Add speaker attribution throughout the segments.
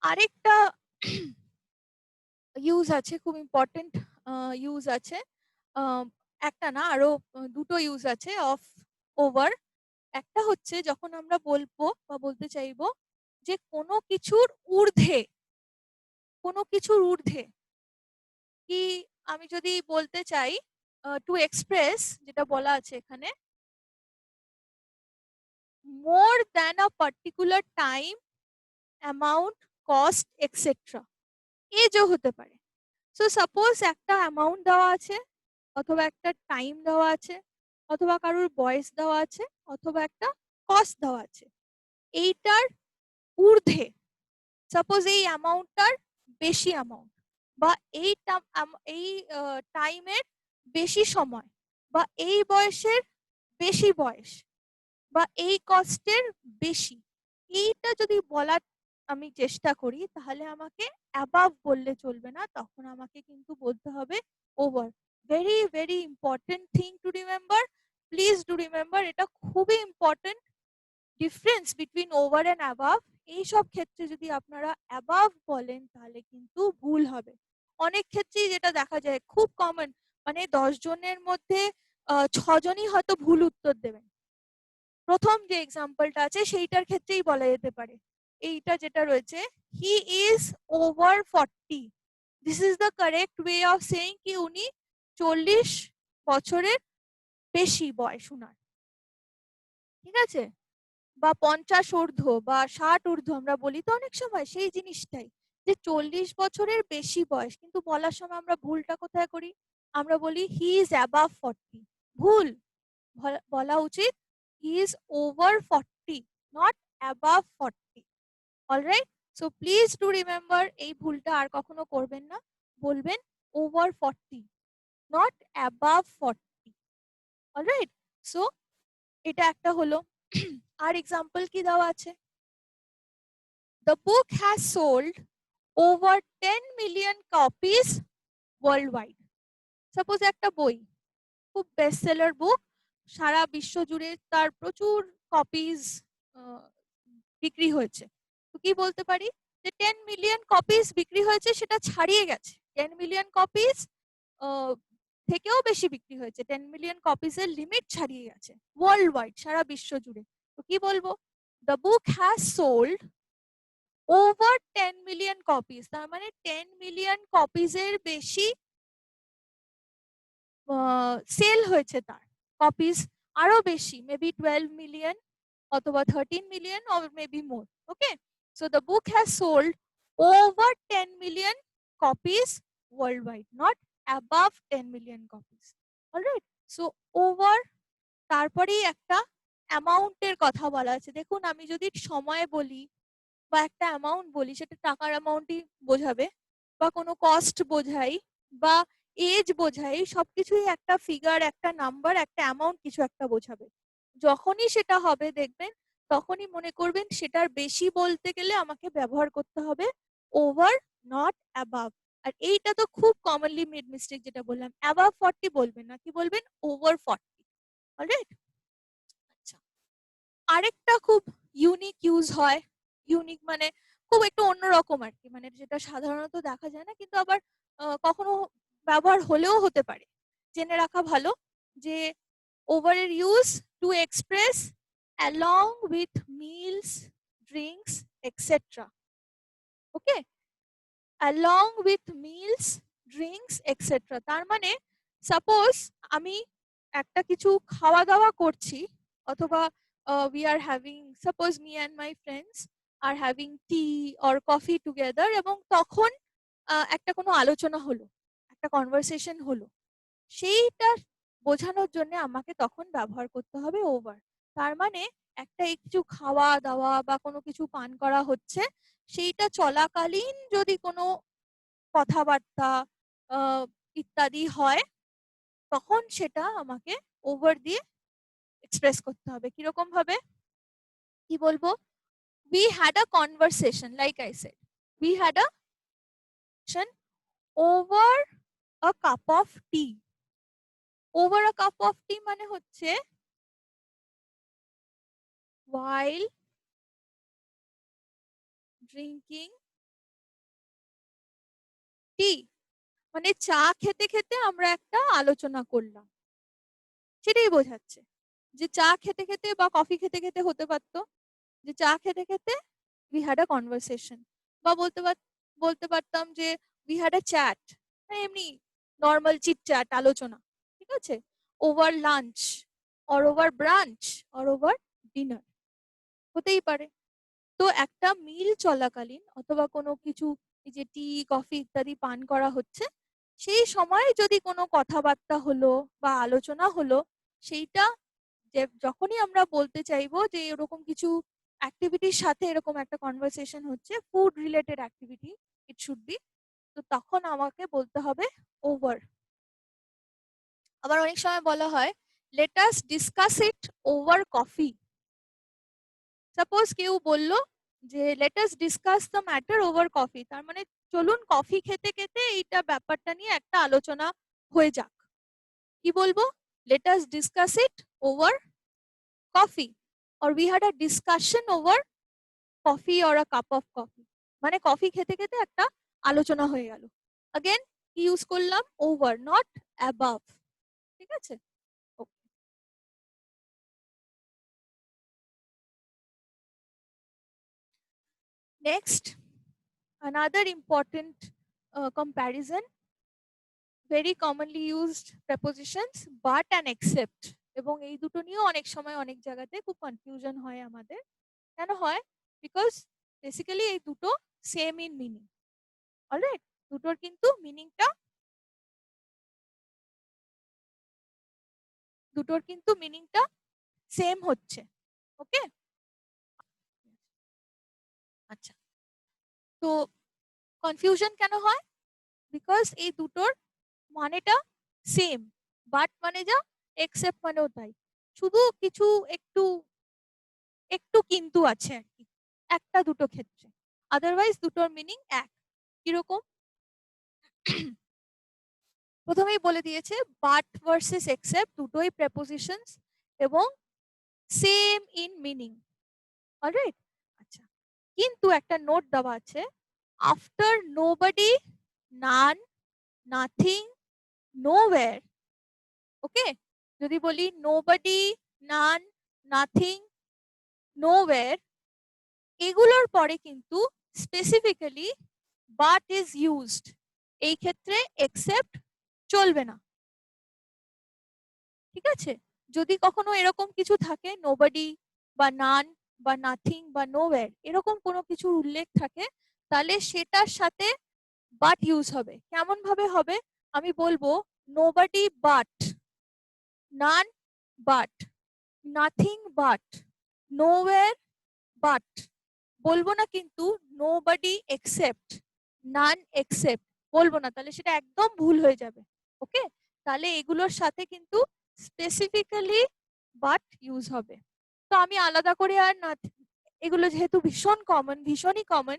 Speaker 1: আরেকটা ইউজ আছে, খুব ইম্পর্টেন্ট ইউজ আছে। একটা না, আরো দুটো ইউজ আছে অফ ওভার। একটা হচ্ছে যখন আমরা বলবো বা বলতে চাইবো যে কোনো কিছুর ঊর্ধ্বে, কোনো কিছুর ঊর্ধ্বে। কি আমি যদি বলতে চাই টু এক্সপ্রেস, যেটা বলা আছে এখানে, more than a particular time, amount, cost etcetera, এজও হতে পারে। সো সাপোজ একটা অ্যামাউন্ট দেওয়া আছে, অথবা একটা টাইম দেওয়া আছে, অথবা কারোর বয়স দেওয়া আছে, অথবা একটা কস্ট দেওয়া আছে। এইটার ঊর্ধ্বে, সাপোজ এই অ্যামাউন্টটার বেশি অ্যামাউন্ট, বা এই টাইমের বেশি সময়, বা এই বয়সের বেশি বয়স, বা এই কস্টের বেশি, এইটা যদি বলার আমি চেষ্টা করি, তাহলে আমাকে অ্যাবাভ বললে চলবে না, তখন আমাকে কিন্তু বলতে হবে over. Very very important thing to remember, please do remember, এটা খুবই important difference between over and above. এইসব ক্ষেত্রে যদি আপনারা অ্যাবাভ বলেন তাহলে কিন্তু ভুল হবে। অনেক ক্ষেত্রেই যেটা দেখা যায়, খুব কমন, মানে 10 জনের মধ্যে 6 জনই হয়তো ভুল উত্তর দেবেন। প্রথম যে এক্সাম্পলটা আছে সেইটার ক্ষেত্রেই বলা যেতে পারে, এইটা যেটা রয়েছে, he is over 40, this is the correct way of saying কি উনি 40 বছরের বেশি বয়স উনার, ঠিক আছে? বা 50 ঊর্ধ্ব বা 60 ঊর্ধ্ব আমরা বলি তো অনেক সময় সেই জিনিসটাই, যে 40 বছরের বেশি বয়স, কিন্তু বলার সময় আমরা ভুলটা কোথায় করি? আমরা বলি হি ইজ অ্যাবাভ 40, ভুল। বলা উচিত he is over 40, not above 40। Alright, so please to remember, এই ভুলটা আর কখনো করবেন না। বলবেন over 40, not above 40। Alright, so এটা একটা হলো। আর এক্সাম্পল কি দেওয়া আছে? The book has sold over 10 million copies worldwide. Suppose একটা বই খুব বেস্ট সেলার বুক, সারা বিশ্ব জুড়ে তার প্রচুর কপিজ বিক্রি হয়েছে। তো কি বলতে পারি? যে 10 মিলিয়ন কপিজ বিক্রি হয়েছে, সেটা ছাড়িয়ে গেছে। 10 মিলিয়ন কপিজ থেকেও বেশি বিক্রি হয়েছে, 10 মিলিয়ন কপিজ এর লিমিট ছাড়িয়ে গেছে ওয়ার্ল্ড ওয়াইড, সারা বিশ্ব জুড়ে। তো কি বলবো? The book has sold over 10 million copies, তার মানে 10 মিলিয়ন কপিজ এর বেশি সেল হয়েছে তার কপিজ, আরো বেশি, মেবি 12 মিলিয়ন অথবা 13 million or maybe more. Okay, so the book has sold over 10 million copies world wide, not above 10 million copies. Alright, so over, তারপরেই একটা অ্যামাউন্টের কথা বলা আছে। দেখুন, আমি যদি সময় বলি বা একটা অ্যামাউন্ট বলি, সেটা টাকার অ্যামাউন্টই বোঝাবে, বা কোনো কস্ট বোঝাই, বা এজ বোঝাই, সবকিছুই একটা ফিগার, একটা নাম্বার, একটা অ্যামাউন্ট কিছু একটা বোঝাবে। যখনই সেটা হবে দেখবেন, তখনই মনে করবেন সেটার বেশি বলতে গেলে আমাকে ব্যবহার করতে হবে ওভার, নট অ্যাবাভ। আর এইটা তো খুব কমনলি মেড মিস্টেক, যেটা বললাম, অ্যাবাভ 40 বলবেন না, কি বলবেন? ওভার 40। অলরাইট, আচ্ছা। আরেকটা খুব ইউনিক ইউজ হয়, ইউনিক মানে খুব একটু অন্যরকম আর কি, মানে যেটা সাধারণত দেখা যায় না, কিন্তু আবার কখনো ব্যবহার হলেও হতে পারে, জেনে রাখা ভালো, যে ওভারের use to express along with meals, drinks etcetera. Okay, along with meals, drinks etcetera, তার মানে সাপোজ আমি একটা কিছু খাওয়া দাওয়া করছি, অথবা we are having, suppose me and my friends are having tea or coffee together, এবং তখন একটা কোনো আলোচনা হলো, একটা কনভারসেশন হলো, সেইটা বোঝানোর জন্য আমাকে তখন ব্যবহার করতে হবে ওভার। তার মানে একটা কিছু খাওয়া দাওয়া বা কোনো কিছু পান করা হচ্ছে, সেইটা চলাকালীন যদি কোনো কথাবার্তা ইত্যাদি হয়, তখন সেটা আমাকে ওভার দিয়ে এক্সপ্রেস করতে হবে। কিরকম ভাবে, কি বলবো? we had a conversation, like I said, we had a conversation over a cup of tea. over a cup of tea মানে হচ্ছে while drinking টি মানে চা খেতে খেতে আমরা একটা আলোচনা করলাম, সেটাই বোঝাচ্ছে। যে চা খেতে খেতে বা কফি খেতে খেতে হতে পারতো যে চা খেতে খেতে উই হ্যাড আ কনভারসেশন, বা বলতে পারতাম যে উই হ্যাড আ চ্যাট, এমনি নর্মাল চিট চ্যাট আলোচনা, ঠিক আছে, over lunch or over branch or over dinner, হতেই পারে। তো একটা মিল চলাকালীন অথবা কোনো কিছু, এই যে টি কফি ইত্যাদি পান করা হচ্ছে, সেই সময় যদি কোনো কথাবার্তা হলো বা আলোচনা হলো, সেইটা যে যখনই আমরা বলতে চাইবো যে এরকম কিছু অ্যাক্টিভিটির সাথে এরকম একটা কনভারসেশন হচ্ছে, food related activity it should be, তো তখন আমাকে বলতে হবে ওভার। আবার অনেক সময় বলা হয় let us discuss it over coffee. Suppose কেউ বলল যে let us discuss the matter over coffee, তার মানে চলুন কফি খেতে খেতে এইটা ব্যাপারটা নিয়ে একটা আলোচনা হয়ে যাক। কি বলবো? Let us discuss it over coffee, or we had a discussion over coffee or a cup of coffee, মানে কফি খেতে খেতে একটা আলোচনা হয়ে গেল। अगेन কি ইউজ করলাম? ওভার, নট অ্যাবাভ, ঠিক আছে। Next, another important comparison, very commonly used prepositions but and except, এবং এই দুটো নিয়েও অনেক সময় অনেক জায়গাতে খুব কনফিউশন হয় আমাদের। কেন হয়? বিকজ বেসিক্যালি এই দুটো সেম ইন মিনিং। অলরাইট, দুটোর কিন্তু মিনিংটা সেম হচ্ছে। ওকে, আচ্ছা, তো কনফিউশন কেন হয়? বিকজ এই দুটোর মানেটা সেম, বাট মানে যা, এক্সেপ্ট মানেও তাই, শুধু কিছু একটু একটু কিন্তু আছে আর কি একটা দুটো ক্ষেত্রে, আদারওয়াইজ দুটোর মিনিং এক। কিরকম? প্রথমেই বলে দিয়েছে বাট ভার্সেস এক্সেপ্ট দুটোই প্রেপোজিশনস এবং সেম ইন মিনিং। অলরাইট, আচ্ছা, কিন্তু একটা নোট দেওয়া আছে, আফটার নোবডি, নান, নাথিং, নোওয়্যার। ওকে, যদি বলি নোবডি, নান, নাথিং, নোওয়্যার, এগুলোর পরে কিন্তু স্পেসিফিক্যালি বাট ইজ ইউজড, এই ক্ষেত্রে এক্সেপ্ট চলবে না, ঠিক আছে। যদি কখনো এরকম কিছু থাকে, নোবডি বা নান বা নাথিং বা নোওয়্যার এরকম কোনো কিছু উল্লেখ থাকে, তাহলে সেটার সাথে বাট ইউজ হবে। কেমন ভাবে হবে? আমি বলবো nobody but, none but, nothing but, nowhere but. বলবো না কিন্তু নোবডি এক্সেপ্ট, নান এক্সেপ্ট বলবো না, তাহলে সেটা একদম ভুল হয়ে যাবে। ওকে, তাহলে এগুলোর সাথে কিন্তু স্পেসিফিক্যালি বাট ইউজ হবে। তো আমি আলাদা করে আর না, এগুলো যেহেতু ভীষণই কমন,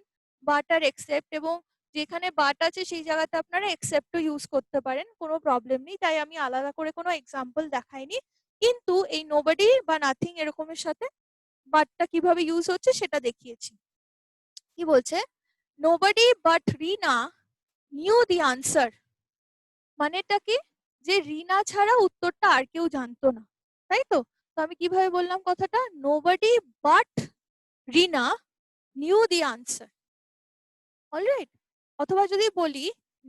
Speaker 1: বাট আর এক্সেপ্ট, এবং যেখানে বাট আছে সেই জায়গাতে আপনারা এক্সেপ্টও ইউজ করতে পারেন, কোনো প্রবলেম নেই, তাই আমি আলাদা করে কোনো এক্সাম্পল দেখাইনি। কিন্তু এই নোবডি বা নাথিং এরকমের সাথে বাটটা কিভাবে ইউজ হচ্ছে সেটা দেখিয়েছি। কি বলছে? Nobody but Rina new the answer, মানেটা কি? যে রিনা ছাড়া উত্তরটা আর কেউ জানতো না, তাই তো। তো আমি কিভাবে বললাম কথাটা? Nobody but Rina new the answer. Alright, অথবা যদি বলি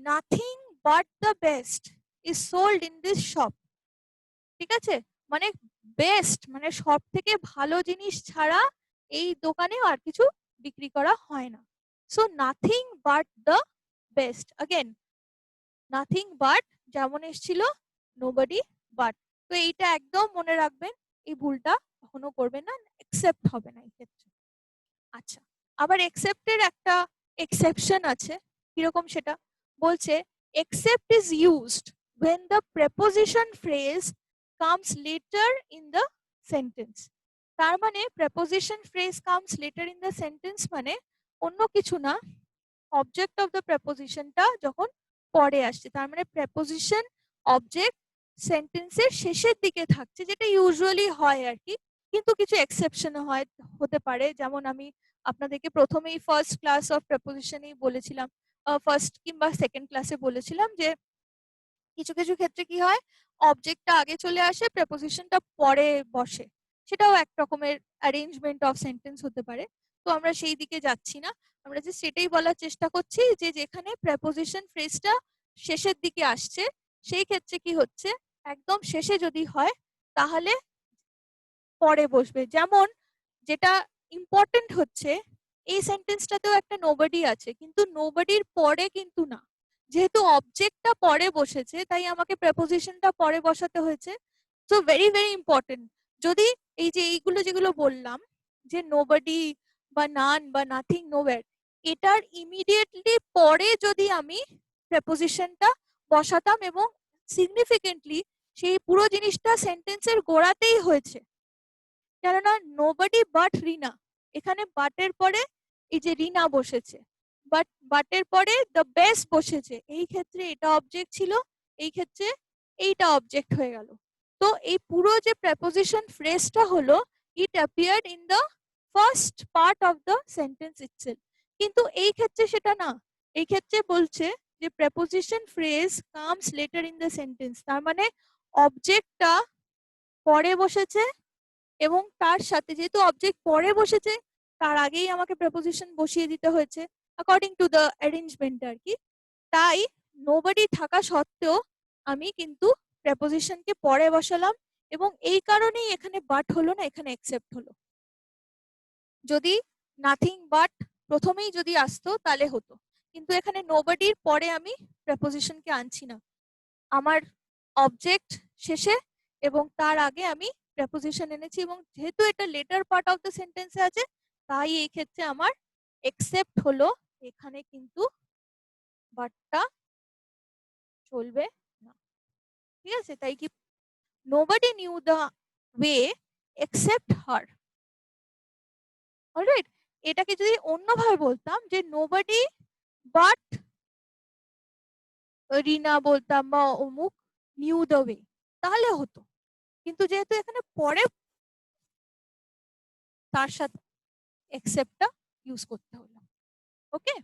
Speaker 1: nothing but the best is sold in this shop, ঠিক আছে, মানে বেস্ট মানে সব থেকে ভালো জিনিস ছাড়া এই দোকানে আর কিছু বিক্রি করা হয় না। So nothing but the best, again nothing but যেমন এসেছিল নোবডি বাট। তো এইটা একদম মনে রাখবেন, এই ভুলটা কখনো করবেন না, অ্যাকসেপ্ট হবে না এই ক্ষেত্রে। আচ্ছা, আবার এক্সেপ্টের একটা এক্সেপশন আছে, কিরকম সেটা বলছে, except is used when the preposition phrase comes later in the sentence। তার মানে preposition phrase comes later in the sentence মানে অন্য কিছু না, অবজেক্ট অফ দ্য প্রেপোজিশনটা যখন পরে আসছে, তার মানে প্রেপোজিশন অবজেক্ট সেন্টেন্সের শেষের দিকে থাকছে, যেটা ইউজুয়ালি হয় আর কি, কিন্তু কিছু এক্সেপশন হতে পারে, যেমন আমি আপনাদেরকে প্রথমেই ফার্স্ট ক্লাস অফ প্রেপোজিশনেই বলেছিলাম, ফার্স্ট কিংবা সেকেন্ড ক্লাসে বলেছিলাম যে কিছু কিছু ক্ষেত্রে কি হয়, অবজেক্টটা আগে চলে আসে, প্রেপোজিশনটা পরে বসে। সেটাও এক রকমের অ্যারেঞ্জমেন্ট অফ সেন্টেন্স হতে পারে। তো আমরা সেই দিকে যাচ্ছি না, আমরা যে সেটাই বলার চেষ্টা করছি যে যেখানে প্রেপোজিশন ফ্রেজটা শেষের দিকে আসছে সেই ক্ষেত্রে কি হচ্ছে, একদম শেষে যদি হয় তাহলে পরে বসবে। যেমন যেটা ইম্পর্টেন্ট হচ্ছে, এই সেন্টেন্সটাতেও একটা নোবডি আছে, কিন্তু নোবডির পরে কিন্তু না, যেহেতু অবজেক্টটা পরে বসেছে তাই আমাকে প্রেপোজিশনটা পরে বসাতে হয়েছে। So very very important. যদি এই যে এইগুলো যেগুলো বললাম যে নোবডি বা নান বা নাথিং নোওয়্যার, এটার ইমিডিয়েটলি পরে যদি আমি প্রেপোজিশনটা বসাতাম এবং সিগনিফিকেন্টলি সেই পুরো জিনিসটা সেন্টেন্সের গোড়াতেই হয়েছে, কেননা নোবডি বাট রিনা, এখানে বাটের পরে এই যে রিনা বসেছে, বাট বাটের পরে দ্য বেস্ট বসেছে, এই ক্ষেত্রে এটা অবজেক্ট ছিল, এই ক্ষেত্রে এইটা অবজেক্ট হয়ে গেল। তো এই পুরো যে প্রেপোজিশন ফ্রেজটা হলো, it appeared in the first part of the sentence itself. কিন্তু এই ক্ষেত্রে সেটা না, এই ক্ষেত্রে বলছে যে preposition phrase comes later in the sentence, তার মানে অবজেক্টটা পরে বসেছে এবং তার সাথে যেহেতু অবজেক্ট পরে বসেছে তার আগেই আমাকে প্রেপোজিশন বসিয়ে দিতে হয়েছে অ্যাকর্ডিং টু দ্য অ্যারেঞ্জমেন্ট আর কি। তাই নোবডি থাকা সত্ত্বেও আমি কিন্তু প্রেপোজিশনকে পরে বসালাম এবং এই কারণেই এখানে বাট হলো না, এখানে এক্সেপ্ট হলো। যদি নাথিং বাট প্রথমেই যদি আসতো তাহলে হতো, কিন্তু এখানে নোবডির পরে আমি প্রেপোজিশনকে আনছি না, আমার অবজেক্ট শেষে এবং তার আগে আমি প্রেপোজিশন এনেছি, এবং যেহেতু এটা লেটার পার্ট অফ দ্য সেন্টেন্সে আছে তাই এই ক্ষেত্রে আমার এক্সেপ্ট হলো, এখানে কিন্তু বাটটা চলবে না। ঠিক আছে, তাই কি nobody knew the way except her. Alright, এটাকে যদি অন্যভাবে বলতাম যে nobody but রিনা বলতাম বা অমুক নিউ দ্য ওয়ে, তাহলে হতো, কিন্তু যেহেতু এখানে পরে তার সাথে এক্সেপ্টটা ইউজ করতে হলো। ওকে,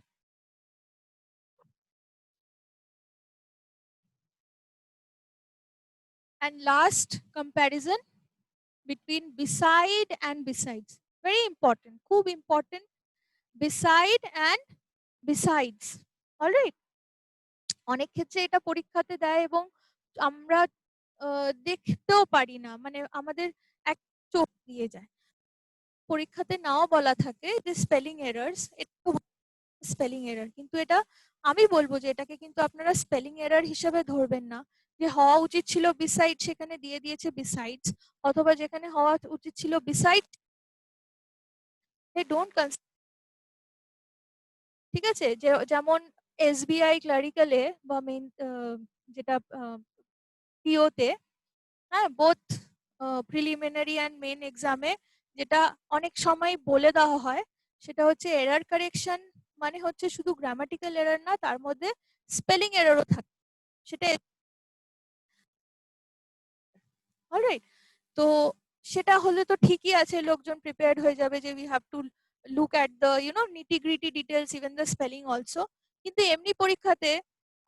Speaker 1: and last comparison between beside and besides, very important, খুব important, beside and besides. Alright, অনেক ক্ষেত্রে এটা পরীক্ষাতে দেয় এবং আমরা দেখতেও পারি না, মানে আমাদের এক চোখ দিয়ে যায়। পরীক্ষাতে নাও বলা থাকে যে স্পেলিং এরার্স, স্পেলিং এরার, কিন্তু এটা আমি বলবো যে এটাকে কিন্তু আপনারা স্পেলিং এরার হিসেবে ধরবেন না, যে হওয়া উচিত ছিল বিসাইড সেখানে দিয়ে দিয়েছে বিসাইডস, অথবা যেখানে হওয়া উচিত ছিল বিসাইড দে ডোন্ট কনসিডার। ঠিক আছে, যেমন এসবিআই ক্লারিক্যালে বা মেন যেটা পিওতে, হ্যাঁ, বোথ প্রিলিমিনারি অ্যান্ড মেন এক্সামে যেটা অনেক সময় বলে দেওয়া হয় সেটা হচ্ছে এরার কারেকশন মানে হচ্ছে শুধু গ্রামাটিক্যাল এরার না, তার মধ্যে স্পেলিং এরারও থাকে, সেটা অলরাইট। তো সেটা হলে তো ঠিকই আছে, লোকজন প্রিপেয়ার্ড হয়ে যাবে যে we have to look at the NITI gritty details even the spelling also. কিন্তু এমনি পরীক্ষাতে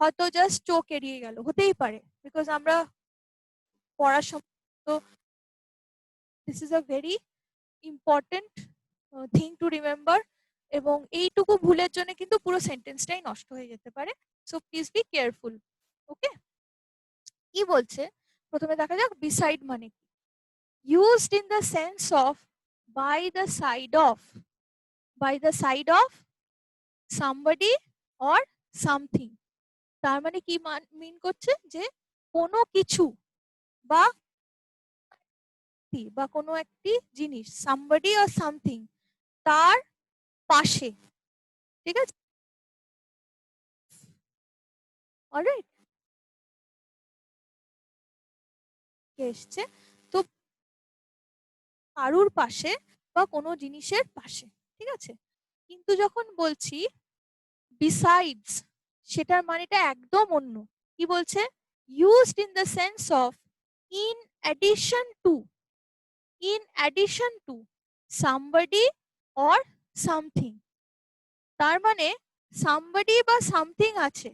Speaker 1: হয়তো জাস্ট চোখ এড়িয়ে গেল, হতেই পারে, বিকজ আমরা পড়ার সময় তো this is a very important thing to remember, এবং এইটুকু ভুলের জন্য কিন্তু পুরো সেন্টেন্সটাই নষ্ট হয়ে যেতে পারে। So please be careful. Okay, কি বলছে প্রথমে দেখা যাক বিসাইড মানে কি। Used in the sense of by the side of, by the side of somebody or something, তার মানে কি মিন করছে যে কোনো কিছু বা বা কোনো একটি জিনিস, সামবডি অর সামথিং, তার পাশে। ঠিক আছে, অলরাইট, এসছে তো কারুর পাশে বা কোনো জিনিসের পাশে। ঠিক আছে, কিন্তু যখন বলছি বিসাইডস, সেটার মানেটা একদম অন্য। কি বলছে, used in the sense of in addition two, in addition two somebody or something, তার মানে সামবডি বা সামথিং আছে,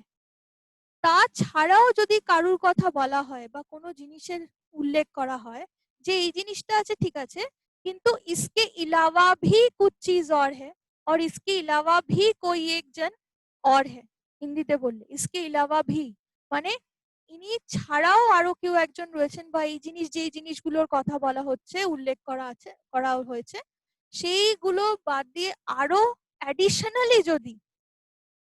Speaker 1: তাছাড়াও যদি কারুর কথা বলা হয় বা কোনো জিনিসের উল্লেখ করা হয় যে এই জিনিসটা আছে ঠিক আছে, কিন্তু इसके अलावा भी कुछ चीज और है और इसके अलावा भी कोई एक जन और है, হিন্দিতে বললে इसके अलावा भी মানে ইনি ছাড়াও আরো কেউ একজন রয়েছেন বা এই জিনিস যেই জিনিসগুলোর কথা বলা হচ্ছে উল্লেখ করা হয়েছে সেইগুলো বাদ দিয়ে আরো অ্যাডিশনালি যদি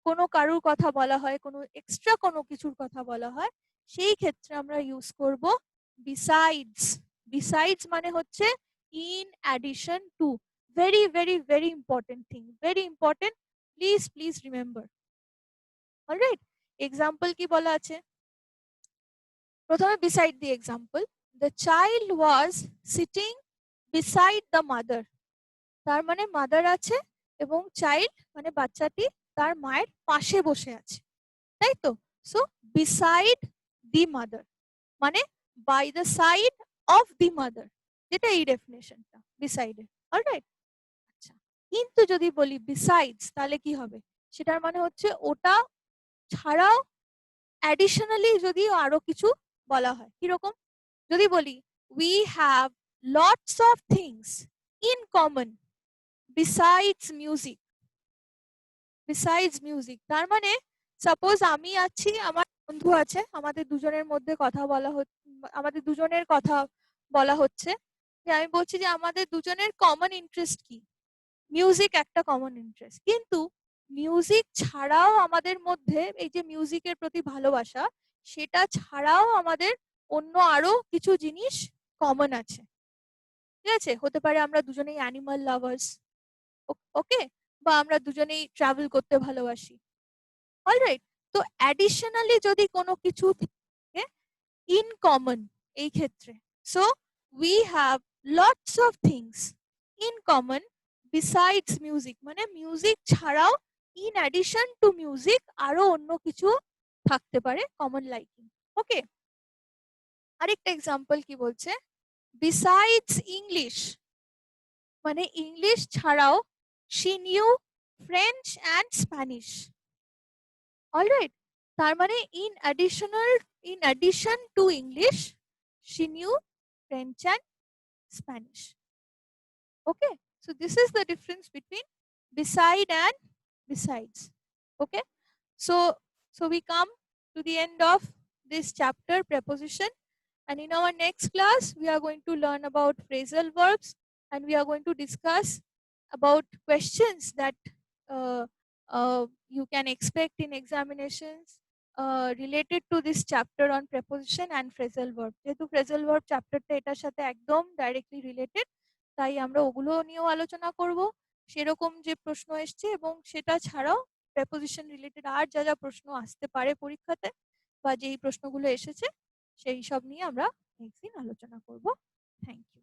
Speaker 1: কোনো কারুর কথা বলা হয়, কোনো এক্সট্রা কোনো কিছুর কথা বলা হয়, সেই ক্ষেত্রে আমরা ইউজ করব বিসাইডস। বিসাইডস মানে হচ্ছে in addition to. Very very very important thing, very important, please please remember. Alright, example কি বলা আছে? প্রথমে beside the example, the child was sitting beside the mother. তার মানে মাদার আছে এবং চাইল্ড মানে বাচ্চাটি তার মায়ের পাশে বসে আছে, তাই তো? সো বিসাইড দি মাদার মানে by the side of the mother, যেটা এই ডেফিনেশনটা বিসাইডের। অলরাইট, আচ্ছা, কিন্তু যদি বলি বিসাইডস তাহলে কি হবে? সেটার মানে হচ্ছে ওটা ছাড়াও অ্যাডিশনালি যদি আরো কিছু বলা হয়। কিরকম? যদি বলি we have lots of things in common besides music. Besides music তার মানে সাপোজ আমি আছি, আমার বন্ধু আছে, আমাদের দুজনের মধ্যে কথা বলা হচ্ছে, আমাদের দুজনের কথা বলা হচ্ছে যে আমি বলছি যে আমাদের দুজনের কমন ইন্টারেস্ট কি? মিউজিক একটা কমন ইন্টারেস্ট। কিন্তু মিউজিক ছাড়াও আমাদের মধ্যে এই যে মিউজিকের প্রতি ভালোবাসা, সেটা ছাড়াও আমাদের অন্য আরো কিছু জিনিস কমন আছে। ঠিক আছে? হতে পারে আমরা দুজনেই অ্যানিমাল লাভার্স, ওকে, বা আমরা দুজনেই ট্রাভেল করতে ভালোবাসি। অলরাইট, তো অ্যাডিশনালি যদি কোনো কিছু থাকে ইন কমন এই ক্ষেত্রে, so we have lots of things in common besides music মানে মিউজিক ছাড়াও ইন অ্যাডিশন টু মিউজিক আরো অন্য কিছু থাকতে পারে কমন লাইকিং। ওকে, আরেকটা এক্সাম্পল কি বলছে? বিসাইডস ইংলিশ মানে ইংলিশ ছাড়াও she knew French and Spanish. Alright, তার মানে in addition to English she knew French and Spanish. Okay, so this is the difference between beside and besides. Okay, so we come to the end of this chapter, preposition, and in our next class we are going to learn about phrasal verbs, and we are going to discuss about questions that uh, you can expect in examinations related to this chapter on preposition and phrasal verb. যেহেতু phrasal verb চ্যাপ্টারটা এটার সাথে একদম directly related, তাই আমরা ওগুলো নিয়েও আলোচনা করব। সেরকম যে প্রশ্ন এসছে এবং সেটা ছাড়াও প্রেপোজিশন রিলেটেড আর যা যা প্রশ্ন আসতে পারে পরীক্ষাতে বা যেই প্রশ্নগুলো এসেছে সেই সব নিয়ে আমরা নেক্সট দিন আলোচনা করব। Thank you.